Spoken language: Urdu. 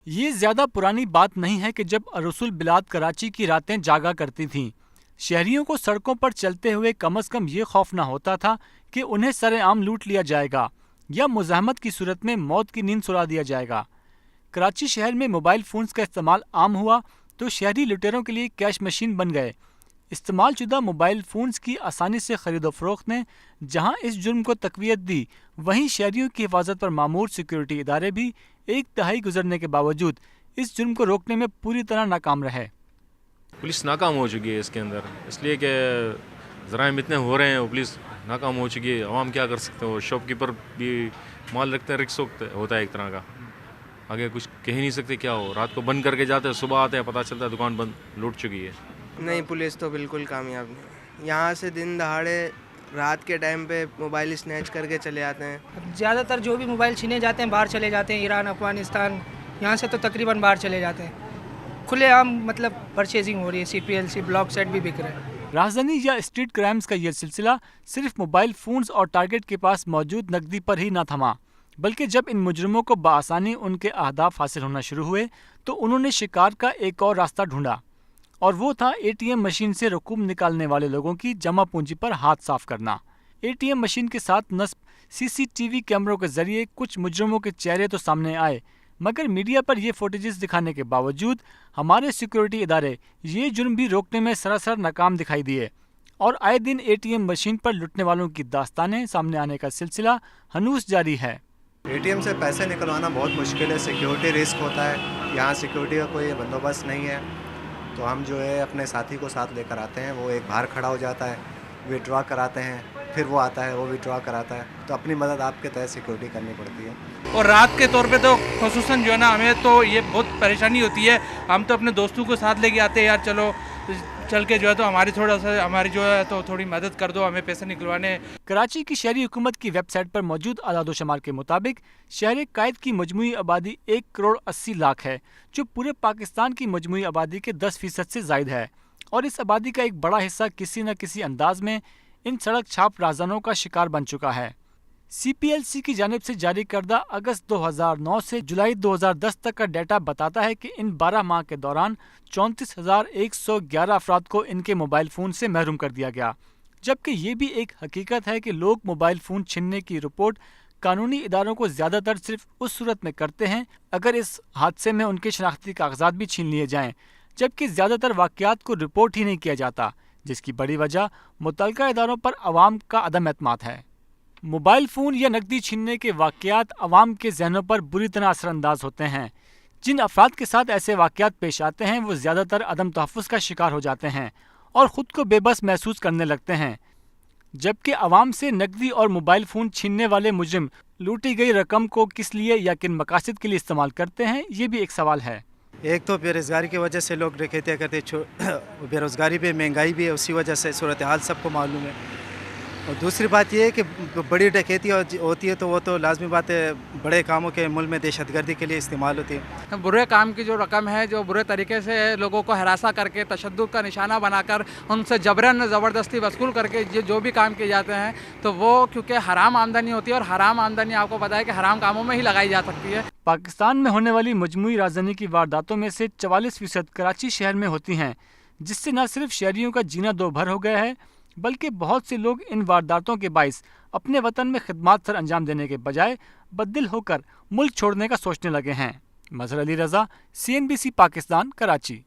یہ زیادہ پرانی بات نہیں ہے کہ جب رسول بلاد کراچی کی راتیں جاگا کرتی تھیں۔ شہریوں کو سڑکوں پر چلتے ہوئے کم از کم یہ خوف نہ ہوتا تھا کہ انہیں سر عام لوٹ لیا جائے گا یا مزاحمت کی صورت میں موت کی نیند سلا دیا جائے گا۔ کراچی شہر میں موبائل فونز کا استعمال عام ہوا تو شہری لٹیروں کے لیے کیش مشین بن گئے۔ استعمال شدہ موبائل فونز کی آسانی سے خرید و فروخت نے جہاں اس جرم کو تقویت دی، وہیں شہریوں کی حفاظت پر مامور سیکیورٹی ادارے بھی ایک دہائی گزرنے کے باوجود اس جرم کو روکنے میں پوری طرح ناکام رہے۔ پولیس ناکام ہو چکی ہے اس کے اندر، اس لیے کہ جرائم اتنے ہو رہے ہیں، پولیس ناکام ہو چکی ہے۔ عوام کیا کر سکتے ہیں؟ شاپ کیپر بھی مال رکھتے ہیں، رکس ہوتا ہے ایک طرح کا، آگے کچھ کہہ نہیں سکتے کیا ہو۔ رات کو بند کر کے جاتے ہیں، صبح آتے ہیں، پتہ چلتا ہے دکان بند، لوٹ چکی ہے۔ نہیں، پولیس تو بالکل کامیاب نہیں۔ یہاں سے دن دہاڑے رات کے ٹائم پہ موبائل اسنیچ کر کے چلے آتے ہیں۔ زیادہ تر جو بھی موبائل چھینے جاتے ہیں باہر چلے جاتے ہیں، ایران، افغانستان، یہاں سے تو تقریباً باہر چلے جاتے ہیں۔ کھلے عام مطلب پرچیزنگ ہو رہی ہے، CPLC بلاک سیٹ بھی بک رہے ہیں۔ رازدانی یا اسٹریٹ کرائمز کا یہ سلسلہ صرف موبائل فونز اور ٹارگٹ کے پاس موجود نقدی پر ہی نہ تھما، بلکہ جب ان مجرموں کو بآسانی ان کے اہداف حاصل ہونا شروع ہوئے تو انہوں نے شکار کا ایک اور راستہ ڈھونڈا، اور وہ تھا ATM مشین سے رقوم نکالنے والے لوگوں کی جمع پونجی پر ہاتھ صاف کرنا۔ ATM مشین کے ساتھ نصب CCTV کیمروں کے ذریعے کچھ مجرموں کے چہرے تو سامنے آئے، مگر میڈیا پر یہ فوٹیجز دکھانے کے باوجود ہمارے سیکیورٹی ادارے یہ جرم بھی روکنے میں سراسر ناکام دکھائی دیے، اور آئے دن ATM مشین پر لٹنے والوں کی داستانیں سامنے آنے کا سلسلہ ہنوز جاری ہے۔ ATM سے پیسے نکلوانا بہت مشکل ہے، سیکیورٹی رسک ہوتا ہے، یہاں سیکیورٹی کا کوئی بندوبست نہیں ہے، تو ہم جو ہے اپنے ساتھی کو ساتھ لے کر آتے ہیں، وہ ایک باہر کھڑا ہو جاتا ہے، وڈرا کراتے ہیں، پھر وہ آتا ہے، وہ وڈرا کراتا ہے، تو اپنی مدد آپ کے تحت سیکیورٹی کرنی پڑتی ہے۔ اور رات کے طور پہ تو خصوصاً جو ہے نا ہمیں تو یہ بہت پریشانی ہوتی ہے، ہم تو اپنے دوستوں کو ساتھ لے کے آتے ہیں، یار چلو چل کے جو ہے تو ہماری جو ہے تو تھوڑی مدد کر دو، ہمیں پیسے نکلوانے۔ کراچی کی شہری حکومت کی ویب سائٹ پر موجود اعداد و شمار کے مطابق شہر قائد کی مجموعی آبادی 1,80,00,000 ہے، جو پورے پاکستان کی مجموعی آبادی کے 10% سے زائد ہے، اور اس آبادی کا ایک بڑا حصہ کسی نہ کسی انداز میں ان سڑک چھاپ رازدانوں کا شکار بن چکا ہے۔ CPLC کی جانب سے جاری کردہ اگست 2009 سے جولائی 2010 تک کا ڈیٹا بتاتا ہے کہ ان 12 ماہ کے دوران 34,111 افراد کو ان کے موبائل فون سے محروم کر دیا گیا، جبکہ یہ بھی ایک حقیقت ہے کہ لوگ موبائل فون چھیننے کی رپورٹ قانونی اداروں کو زیادہ تر صرف اس صورت میں کرتے ہیں اگر اس حادثے میں ان کے شناختی کاغذات بھی چھین لیے جائیں، جبکہ زیادہ تر واقعات کو رپورٹ ہی نہیں کیا جاتا، جس کی بڑی وجہ متعلقہ اداروں پر عوام کا عدم اعتماد ہے۔ موبائل فون یا نقدی چھیننے کے واقعات عوام کے ذہنوں پر بری طرح اثر انداز ہوتے ہیں۔ جن افراد کے ساتھ ایسے واقعات پیش آتے ہیں وہ زیادہ تر عدم تحفظ کا شکار ہو جاتے ہیں اور خود کو بے بس محسوس کرنے لگتے ہیں، جبکہ عوام سے نقدی اور موبائل فون چھیننے والے مجرم لوٹی گئی رقم کو کس لیے یا کن مقاصد کے لیے استعمال کرتے ہیں، یہ بھی ایک سوال ہے۔ ایک تو بے روزگاری کی وجہ سے لوگ ڈکیتیاں کرتے، بے روزگاری پہ مہنگائی بھی ہے، اسی وجہ سے صورتحال سب کو معلوم ہے۔ اور دوسری بات یہ ہے کہ بڑی ڈکیتی ہوتی ہے تو وہ تو لازمی بات ہے، بڑے کاموں کے ملک میں دہشت گردی کے لیے استعمال ہوتی ہے۔ برے کام کی جو رقم ہے، جو برے طریقے سے لوگوں کو ہراساں کر کے تشدد کا نشانہ بنا کر ان سے جبراً زبردستی وصول کر کے جو بھی کام کیے جاتے ہیں، تو وہ کیونکہ حرام آمدنی ہوتی ہے، اور حرام آمدنی آپ کو پتہ ہے کہ حرام کاموں میں ہی لگائی جا سکتی ہے۔ پاکستان میں ہونے والی مجموعی رازدانی کی وارداتوں میں سے 44% کراچی شہر میں ہوتی ہیں، جس سے نہ صرف شہریوں کا جینا دو بھر ہو گیا ہے بلکہ بہت سے لوگ ان وارداتوں کے باعث اپنے وطن میں خدمات سر انجام دینے کے بجائے بددل ہو کر ملک چھوڑنے کا سوچنے لگے ہیں۔ مظہر علی رضا، CNBC پاکستان، کراچی۔